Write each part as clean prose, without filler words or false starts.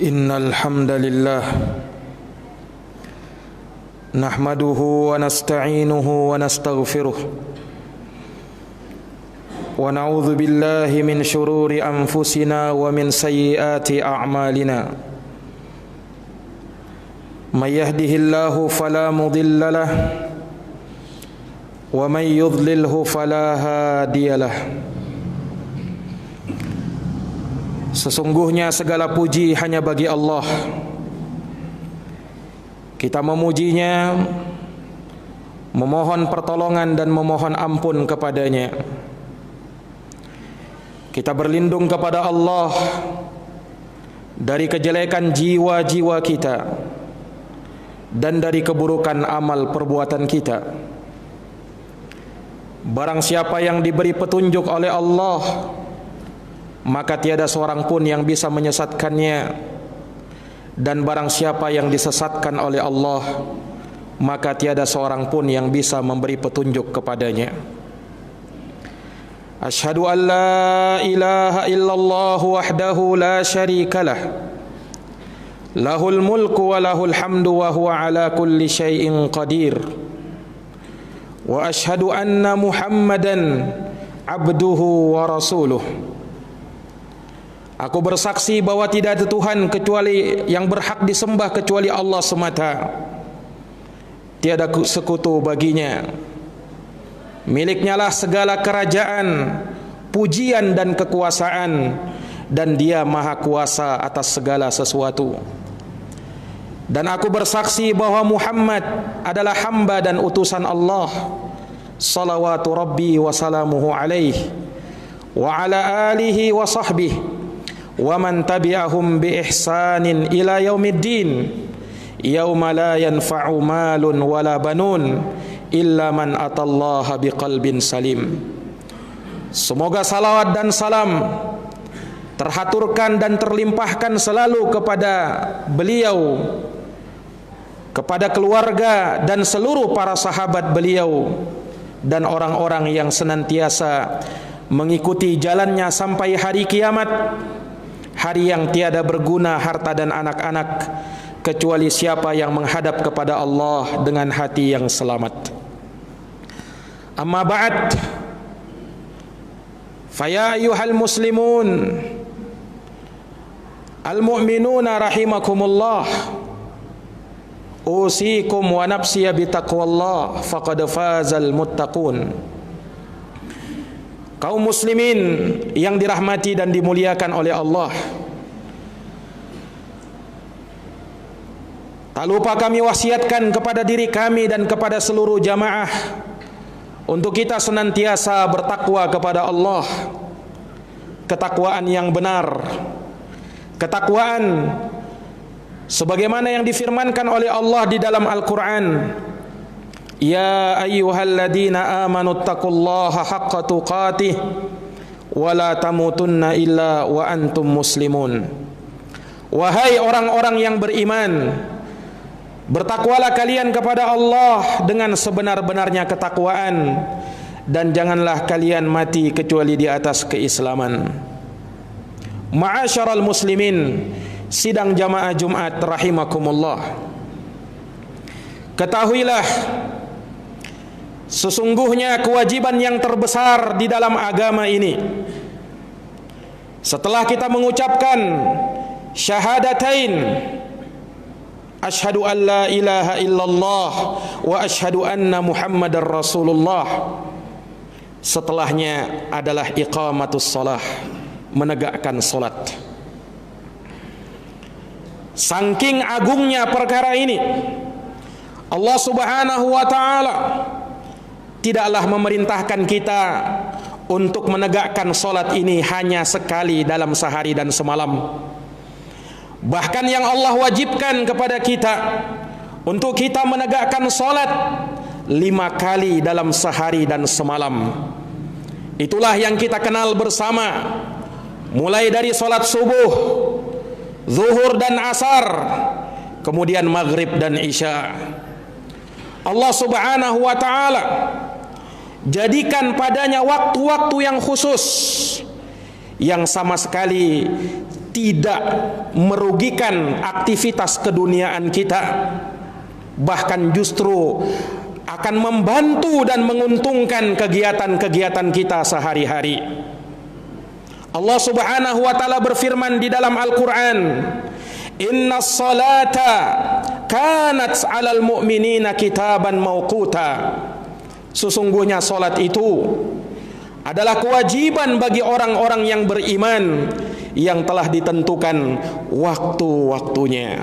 Innal hamdalillah nahmaduhu wa nasta'inuhu wa nastaghfiruh wa na'udzu billahi min shururi anfusina wa min sayyiati a'malina. May yahdihillahu fala mudilla lahu wa may yudlilhu fala hadiyalah. Sesungguhnya segala puji hanya bagi Allah. Kita memujinya, memohon pertolongan dan memohon ampun kepadanya. Kita berlindung kepada Allah dari kejelekan jiwa-jiwa kita dan dari keburukan amal perbuatan kita. Barang siapa yang diberi petunjuk oleh Allah, maka tiada seorang pun yang bisa menyesatkannya. Dan barang siapa yang disesatkan oleh Allah, maka tiada seorang pun yang bisa memberi petunjuk kepadanya. Asyhadu an la ilaha illallah wahdahu la syarikalah, lahul mulku wa lahul hamdu wa huwa ala kulli syai'in qadir. Wa asyhadu anna Muhammadan abduhu wa rasuluh. Aku bersaksi bahwa tidak ada Tuhan kecuali yang berhak disembah kecuali Allah semata. Tiada sekutu baginya. Miliknya lah segala kerajaan, pujian dan kekuasaan, dan Dia maha kuasa atas segala sesuatu. Dan aku bersaksi bahwa Muhammad adalah hamba dan utusan Allah, salawatu Rabbi wa salamuhu alaihi wa ala alihi wa sahbihi wa man tabi'ahum bi ihsanin ila yaumiddin, yauma la yanfa'u malun wala banun illa man atallaha biqalbin salim. Semoga salawat dan salam terhaturkan dan terlimpahkan selalu kepada beliau, kepada keluarga dan seluruh para sahabat beliau, dan orang-orang yang senantiasa mengikuti jalannya sampai hari kiamat, hari yang tiada berguna harta dan anak-anak kecuali siapa yang menghadap kepada Allah dengan hati yang selamat. Amma ba'd, faya ayyuhal muslimun al-mu'minuna rahimakumullah, usikum wa nafsiya bitaqwallah faqad fazal muttaqun. Kaum muslimin yang dirahmati dan dimuliakan oleh Allah, tak lupa kami wasiatkan kepada diri kami dan kepada seluruh jamaah untuk kita senantiasa bertakwa kepada Allah, ketakwaan yang benar, ketakwaan sebagaimana yang difirmankan oleh Allah di dalam Al-Quran. Ya ayyuhalladzina amanu taqullaha haqqa tuqatih wa la tamutunna illa wa antum muslimun. Wahai orang-orang yang beriman, bertakwalah kalian kepada Allah dengan sebenar-benarnya ketakwaan, dan janganlah kalian mati kecuali di atas keislaman. Ma'asyaral muslimin, sidang jamaah Jumat rahimakumullah, ketahuilah sesungguhnya kewajiban yang terbesar di dalam agama ini, setelah kita mengucapkan syahadatain, asyhadu an la ilaha illallah wa asyhadu anna Muhammadar Rasulullah, setelahnya adalah iqamatus shalah, menegakkan salat. Saking agungnya perkara ini, Allah Subhanahu wa ta'ala tidaklah memerintahkan kita untuk menegakkan salat ini hanya sekali dalam sehari dan semalam. Bahkan yang Allah wajibkan kepada kita untuk kita menegakkan salat 5 kali dalam sehari dan semalam. Itulah yang kita kenal bersama, mulai dari salat subuh, zuhur dan asar, kemudian maghrib dan isya. Allah Subhanahu wa ta'ala jadikan padanya waktu-waktu yang khusus, yang sama sekali tidak merugikan aktivitas keduniaan kita, bahkan justru akan membantu dan menguntungkan kegiatan-kegiatan kita sehari-hari. Allah Subhanahu wa taala berfirman di dalam Al-Qur'an, "Innas salata kanat 'alal mu'minina kitaban mauquta." Sesungguhnya salat itu adalah kewajiban bagi orang-orang yang beriman yang telah ditentukan waktu-waktunya.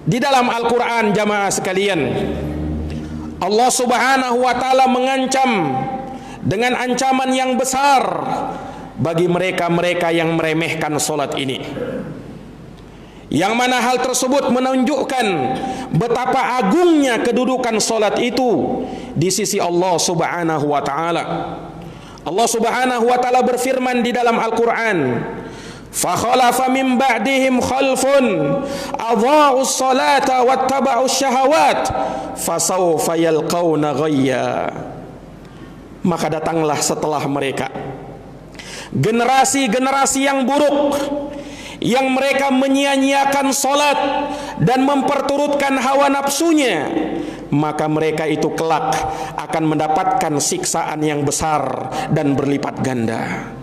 Di dalam Al-Quran, jamaah sekalian, Allah Subhanahu wa taala mengancam dengan ancaman yang besar bagi mereka-mereka yang meremehkan solat ini, yang mana hal tersebut menunjukkan betapa agungnya kedudukan solat itu di sisi Allah Subhanahu wa taala. Allah Subhanahu wa taala berfirman di dalam Al-Quran, "Fakhalafa min ba'dihim khalfun adha'us salata wattaba'us syahawat fasawfa yalqawna ghayya." Maka datanglah setelah mereka generasi-generasi yang buruk, yang mereka menyia-nyiakan salat dan memperturutkan hawa nafsunya, maka mereka itu kelak akan mendapatkan siksaan yang besar dan berlipat ganda.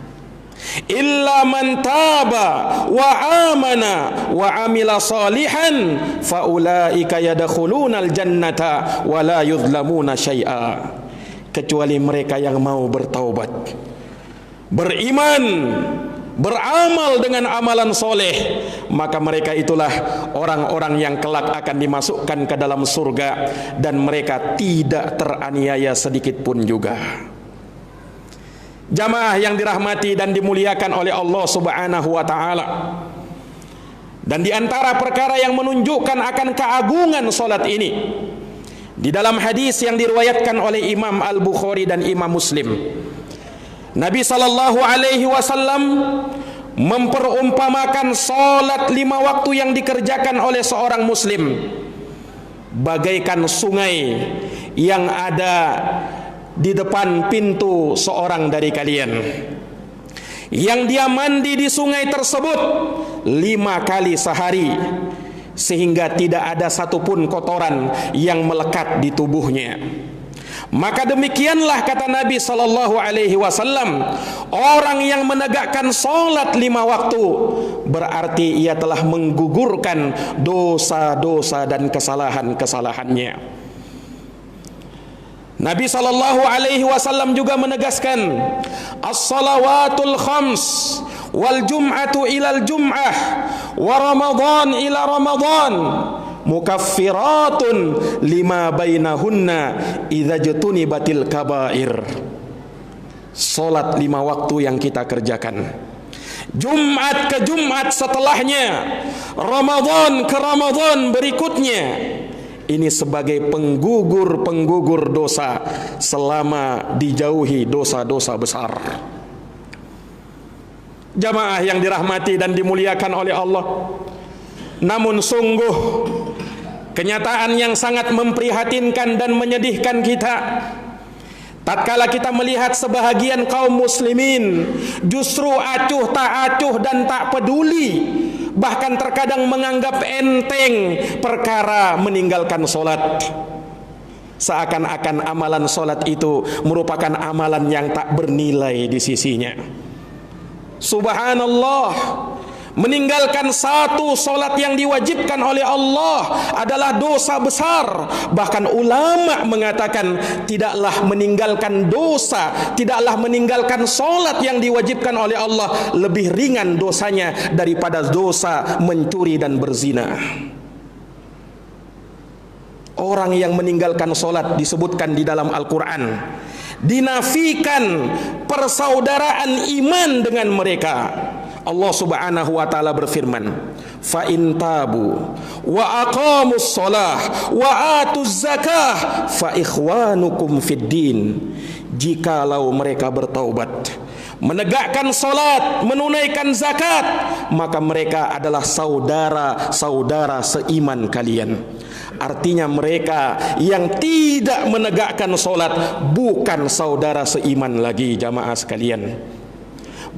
Illa man taba wa amana wa amila salihan faulaika yadkhulunal jannata wa la yuzlamuna syai'a. Kecuali mereka yang mau bertaubat, beriman, beramal dengan amalan soleh, maka mereka itulah orang-orang yang kelak akan dimasukkan ke dalam surga dan mereka tidak teraniaya sedikit pun juga. Jamaah yang dirahmati dan dimuliakan oleh Allah Subhanahu wa taala, dan di antara perkara yang menunjukkan akan keagungan salat ini, di dalam hadis yang diriwayatkan oleh Imam Al-Bukhari dan Imam Muslim, Nabi sallallahu alaihi wasallam memperumpamakan salat 5 waktu yang dikerjakan oleh seorang muslim bagaikan sungai yang ada di depan pintu seorang dari kalian, yang dia mandi di sungai tersebut 5 kali sehari, sehingga tidak ada satupun kotoran yang melekat di tubuhnya. Maka demikianlah kata Nabi sallallahu alaihi wasallam, orang yang menegakkan salat 5 waktu berarti ia telah menggugurkan dosa-dosa dan kesalahan-kesalahannya. Nabi sallallahu alaihi wasallam juga menegaskan, as-salawatul khams wal jum'atu ilal jum'ah wa ramadhan ila ramadhan mukaffiratun lima bainahunna idza jutunibatil kabair. Salat 5 waktu yang kita kerjakan, Jumat ke Jumat setelahnya, Ramadan ke Ramadan berikutnya, ini sebagai penggugur dosa selama dijauhi dosa-dosa besar. Jamaah yang dirahmati dan dimuliakan oleh Allah, namun sungguh kenyataan yang sangat memprihatinkan dan menyedihkan kita tatkala kita melihat sebahagian kaum muslimin justru acuh tak acuh dan tak peduli, bahkan terkadang menganggap enteng perkara meninggalkan solat, seakan-akan amalan solat itu merupakan amalan yang tak bernilai di sisinya. Subhanallah, meninggalkan satu solat yang diwajibkan oleh Allah adalah dosa besar. Bahkan ulama mengatakan tidaklah meninggalkan dosa, tidaklah meninggalkan solat yang diwajibkan oleh Allah lebih ringan dosanya daripada dosa mencuri dan berzina. Orang yang meninggalkan solat disebutkan di dalam Al-Quran, dinafikan persaudaraan iman dengan mereka. Allah Subhanahu wa taala berfirman, fa in tabu wa aqamus shalah wa atuz zakah fa ikhwanukum fid din. Jikalau mereka bertaubat, menegakkan salat, menunaikan zakat, maka mereka adalah saudara-saudara seiman kalian. Artinya mereka yang tidak menegakkan salat bukan saudara seiman lagi, jamaah sekalian.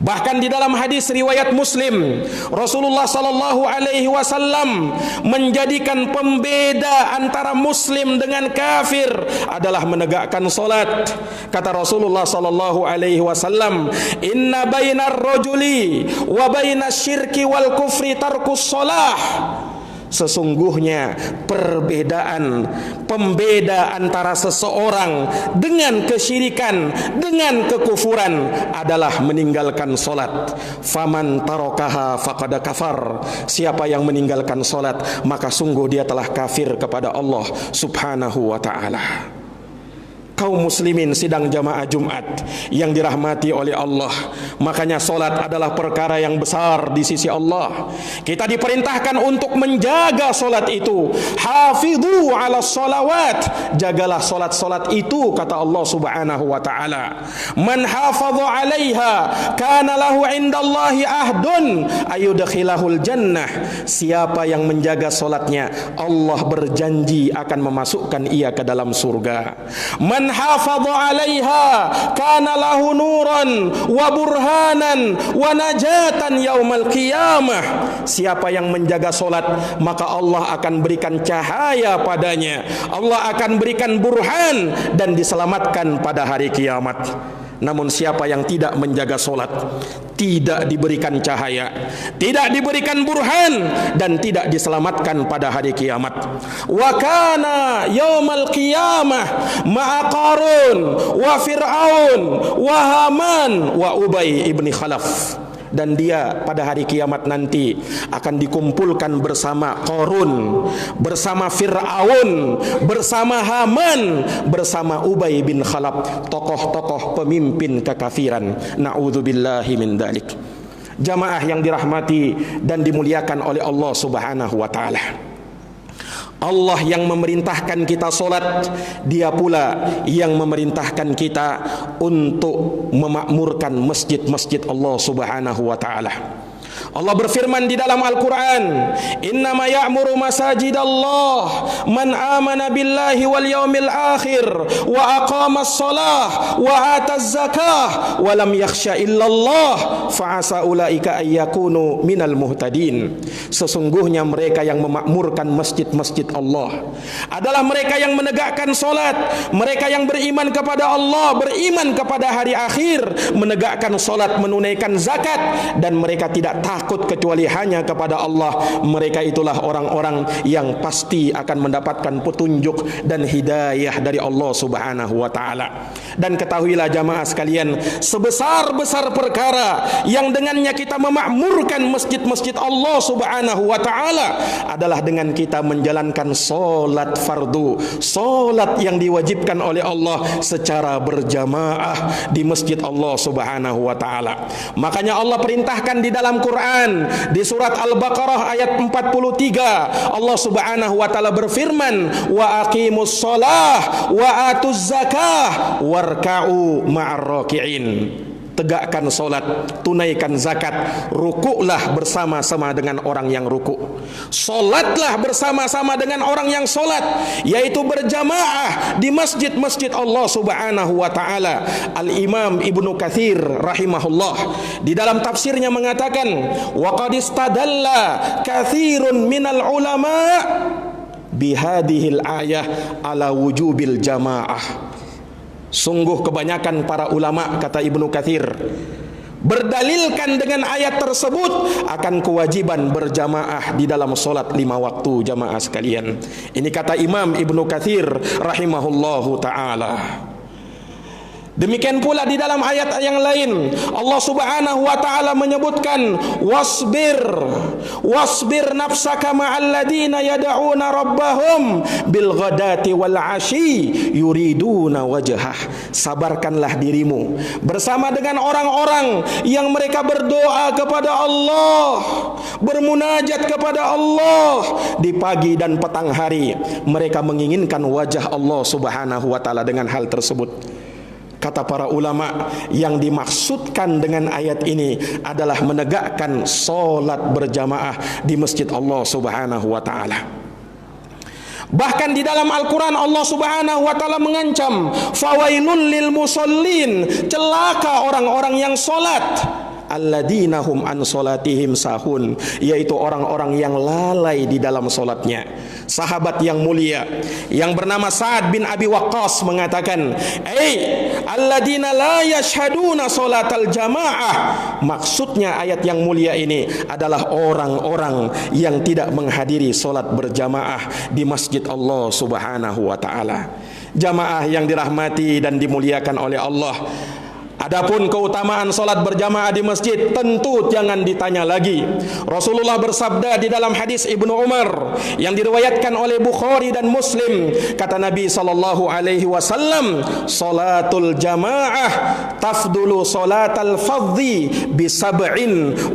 Bahkan di dalam hadis riwayat Muslim, Rasulullah sallallahu alaihi wasallam menjadikan pembeda antara muslim dengan kafir adalah menegakkan salat. Kata Rasulullah sallallahu alaihi wasallam, "Inna bainar rajuli wa bainasyirki wal kufri tarkus shalah." Sesungguhnya pembeda antara seseorang dengan kesyirikan, dengan kekufuran adalah meninggalkan solat. Faman tarokaha faqad kafar. Siapa yang meninggalkan solat, maka sungguh dia telah kafir kepada Allah subhanahu wa ta'ala. Kaum muslimin sidang jamaah Jumat yang dirahmati oleh Allah, makanya solat adalah perkara yang besar di sisi Allah. Kita diperintahkan untuk menjaga solat itu. Hafidhu ala sholawat, jagalah solat-solat itu, kata Allah subhanahu wa ta'ala. Man hafadhu alaiha kana lahu indallahi ahdun ayudkhilahul jannah. Siapa yang menjaga solatnya, Allah berjanji akan memasukkan ia ke dalam surga. Man hafadha 'alaiha kana lahu nuran wa burhanan wa najatan yaumal qiyamah. Siapa yang menjaga solat, maka Allah akan berikan cahaya padanya, Allah akan berikan burhan dan diselamatkan pada hari kiamat. Namun siapa yang tidak menjaga solat, tidak diberikan cahaya, tidak diberikan burhan, dan tidak diselamatkan pada hari kiamat. Wa kana yaumal qiyamah ma'a Qarun wa Fir'aun wa Haman wa Ubay ibni Khalaf. Dan dia pada hari kiamat nanti akan dikumpulkan bersama Qarun, bersama Fir'aun, bersama Haman, bersama Ubay bin Khalaf, tokoh-tokoh pemimpin kekafiran. Na'udzubillahi min dzalik. Jamaah yang dirahmati dan dimuliakan oleh Allah subhanahu wa ta'ala, Allah yang memerintahkan kita solat, Dia pula yang memerintahkan kita untuk memakmurkan masjid-masjid Allah subhanahu wa ta'ala. Allah berfirman di dalam Al-Quran, "Innama ya'muru masajidallah man amana billahi wal yawmil akhir wa aqamas salah wa ataz zakah wa lam yakhsha illallah fa'asa ulaika ayyakunu minal muhtadin." Sesungguhnya mereka yang memakmurkan masjid-masjid Allah adalah mereka yang menegakkan solat, mereka yang beriman kepada Allah, beriman kepada hari akhir, menegakkan solat, menunaikan zakat, dan mereka tidak takut kecuali hanya kepada Allah. Mereka itulah orang-orang yang pasti akan mendapatkan petunjuk dan hidayah dari Allah subhanahu wa ta'ala. Dan ketahuilah jamaah sekalian, sebesar-besar perkara yang dengannya kita memakmurkan masjid-masjid Allah subhanahu wa ta'ala adalah dengan kita menjalankan solat fardu, solat yang diwajibkan oleh Allah secara berjamaah di masjid Allah subhanahu wa ta'ala. Makanya Allah perintahkan di dalam Quran, di surat Al-Baqarah ayat 43, Allah subhanahu wa ta'ala berfirman, "Wa aqimus shalah wa atuz zakah warka'u ma'ar raki'in." Tegakkan solat, tunaikan zakat, rukuklah bersama-sama dengan orang yang rukuk, solatlah bersama-sama dengan orang yang solat, yaitu berjamaah di masjid-masjid Allah subhanahu wa ta'ala. Al-Imam Ibnu Katsir rahimahullah di dalam tafsirnya mengatakan, "Wa qad istadalla katsirun minal ulama bihadhil ayah ala wujubil jamaah." Sungguh kebanyakan para ulama, kata Ibnu Katsir, berdalilkan dengan ayat tersebut akan kewajiban berjamaah di dalam solat 5 waktu, jamaah sekalian. Ini kata Imam Ibnu Katsir rahimahullahu ta'ala. Demikian pula di dalam ayat yang lain Allah subhanahu wa ta'ala menyebutkan, wasbir nafsaka ma'al ladina yada'una rabbahum bil ghadati wal ashi yuriduna wajhah. Sabarkanlah dirimu bersama dengan orang-orang yang mereka berdoa kepada Allah, bermunajat kepada Allah di pagi dan petang hari. Mereka menginginkan wajah Allah subhanahu wa ta'ala dengan hal tersebut. Kata para ulama, yang dimaksudkan dengan ayat ini adalah menegakkan solat berjamaah di masjid Allah subhanahu wa ta'ala. Bahkan di dalam Al-Quran Allah subhanahu wa ta'ala mengancam, fawailul lil musallin, celaka orang-orang yang solat. alladzina hum an salatihim sahun, yaitu orang-orang yang lalai di dalam salatnya. Sahabat yang mulia yang bernama Sa'ad bin Abi Waqqas mengatakan, alladzina la yashhaduna salatal jamaah. Maksudnya ayat yang mulia ini adalah orang-orang yang tidak menghadiri salat berjamaah di masjid Allah Subhanahu wa taala. Jamaah yang dirahmati dan dimuliakan oleh Allah. Adapun keutamaan salat berjamaah di masjid tentu jangan ditanya lagi. Rasulullah bersabda di dalam hadis Ibnu Umar yang diriwayatkan oleh Bukhari dan Muslim, kata Nabi sallallahu alaihi wasallam, salatul jamaah tafdulu salatal fadhi bi 27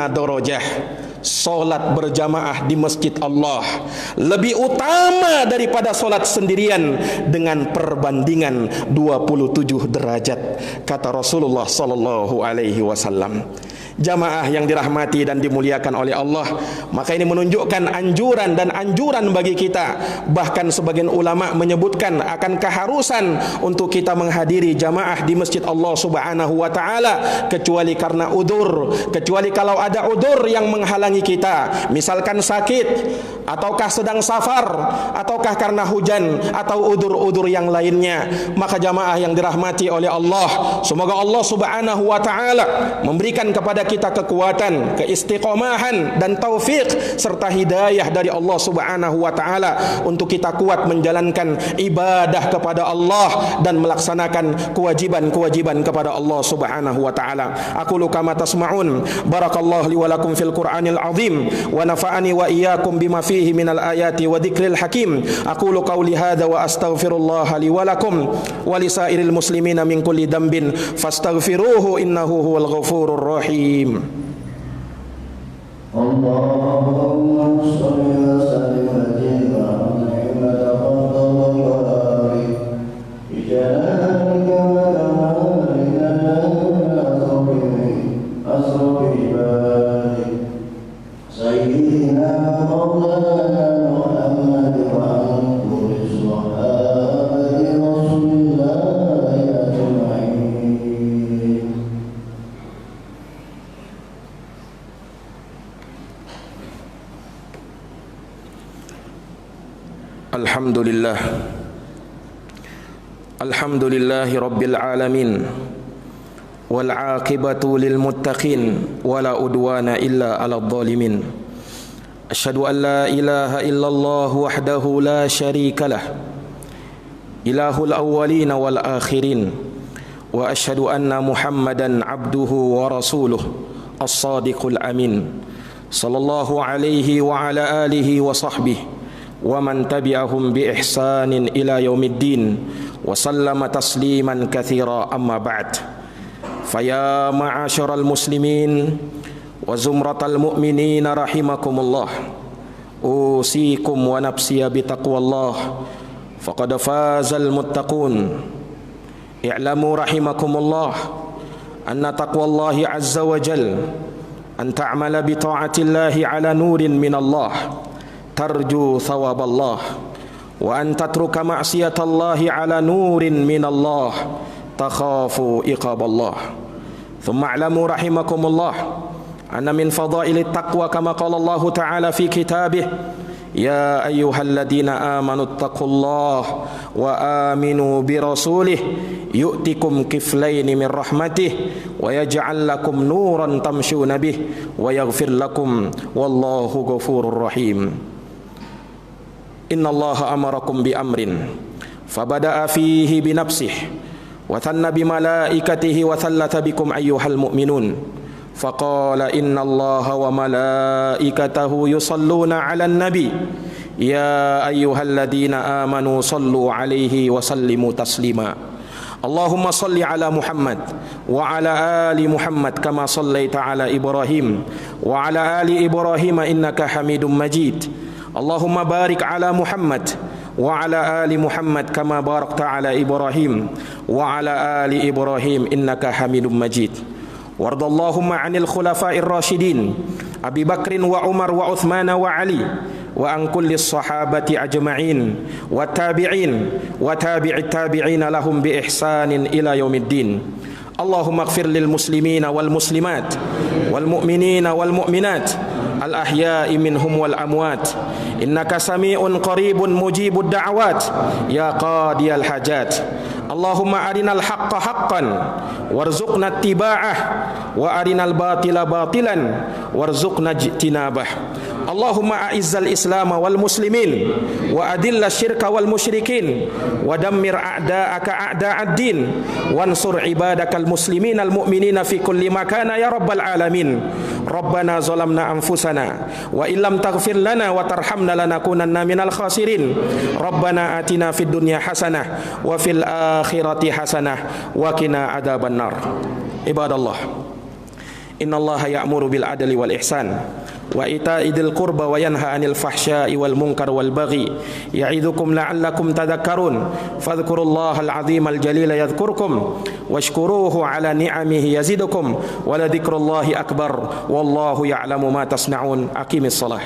darajah. Solat berjamaah di masjid Allah lebih utama daripada solat sendirian dengan perbandingan 27 derajat, kata Rasulullah sallallahu alaihi wasallam. Jamaah yang dirahmati dan dimuliakan oleh Allah, maka ini menunjukkan anjuran dan anjuran bagi kita. Bahkan sebagian ulama menyebutkan akan keharusan untuk kita menghadiri jamaah di masjid Allah Subhanahu wa taala, kecuali karena udzur, kecuali kalau ada udzur yang menghalangi kita, misalkan sakit, ataukah sedang safar, ataukah karena hujan, atau udzur-udzur yang lainnya. Maka jamaah yang dirahmati oleh Allah, semoga Allah Subhanahu wa taala memberikan kepada kita kekuatan, keistiqomahan dan taufik serta hidayah dari Allah Subhanahu wa taala untuk kita kuat menjalankan ibadah kepada Allah dan melaksanakan kewajiban-kewajiban kepada Allah Subhanahu wa taala. Aqulu kama tasma'un. Barakallahu li wa lakum fil Qur'anil azim wa nafa'ani wa iyyakum bima fihi minal ayati wa dzikril hakim. Aqulu qawli hadza wa astaghfirullah li wa lakum wa lisairil muslimina min kulli dhanbin fastaghfiruhu innahu huwal ghafurur rahim. Allahumma shalli wa sallim ala Muhammad wa barik bi jalalika wa asrafi ibadik sayyidina maulana Muhammad wa kulli sahabati Rasulillah ajma'in. Alhamdulillah, alhamdulillahi rabbil alamin, wal aqibatu lil muttaqin, wala udwana illa ala dhalimin. Asyhadu an la ilaha illallah wahdahu la syarika lah, ilahul awwalin wal akhirin, wa asyhadu anna Muhammadan abduhu wa rasuluh as-sadiqul amin, sallallahu alaihi wa ala alihi wa sahbihi wa man tabi'ahum bi ihsanin ila yaumiddin wa sallama tasliman katsira, amma ba'd. Faya ma'asyaral muslimin wa zumratal mu'minin rahimakumullah, usikum wa nafsiya bi taqwallah faqad fazal muttaqun. I'lamu rahimakumullah anna taqwallahi azza wa jal an ta'mala bi ta'atillahi ala nurin min Allah tarju thawaballah, wa an tatruka ma'siyatallahi ala nurin minallah takhafu iqaballah. Thumma a'lamu rahimakumullah anna min fadailit taqwa kama qala Allah ta'ala fi kitabih, ya ayyuhalladzina amanu taqullaha wa aminu bi rasulih yu'tikum kiflaini min rahmatih wa yaj'al lakum nuran tamshuna bih wa yaghfir lakum wallahu ghafurur rahim. Inna Allaha amarakum bi amrin fabada'a fihi bi nafsihi wa thanna bi malaikatihi wa thallata bikum ayyuhal mu'minun faqala inna Allaha wa malaikatahu yusalluna 'alan nabi ya ayyuhalladzina amanu sallu 'alaihi wa sallimu taslima. Allahumma salli ala Muhammad wa ala ali Muhammad kama sallaita ala Ibrahim wa ala ali Ibrahim innaka Hamidum Majid. Allahumma barik ala Muhammad wa ala ali Muhammad kama barakta ala Ibrahim wa ala ali Ibrahim innaka Hamidum Majid. Wardallahumma 'anil khulafa'ir rasyidin Abi Bakrin wa Umar wa Uthman wa Ali wa an kulli sahabati ajma'in wa tabi'in wa tabi'it tabi'in lahum bi ihsanin ila yaumiddin. Allahumma ighfir lil muslimina wal muslimat wal mu'minina wal mu'minat al ahya'i minhum wal amwat innaka sami'un qaribun mujibud da'awat ya qadiyal hajat. Allahumma arinal haqqa haqqan warzuqna ittiba'ah wa arinal batila batilan warzuqna ijtinabah. Allahumma a'izzal islam wal muslimin wa adilla syirka wal musyrikin wa dammir a'da'aka a'da'ad din wansur ibadakal muslimin al mu'minina fi kulli makana ya rabbal alamin. Rabbana zalamna anfusana wa illam taghfir lana wa tarhamna lanakunanna minal khasirin. Rabbana atina fid dunya hasanah wa fil akhirati hasanah wa qina adzaban nar. Ibadallah, innallaha ya'muru bil adli wal ihsan wa ita'i dzil qurba wa yanha 'anil fahsya'i wal munkar wal baghi ya'idzukum la'allakum tadhakkarun. Fadhkurullahal 'azimal jalila yadhkurkum washkuruhu 'ala ni'amihi yazidukum wa la dzikrullahi akbar wallahu ya'lamu ma tasna'un. Aqimis shalah.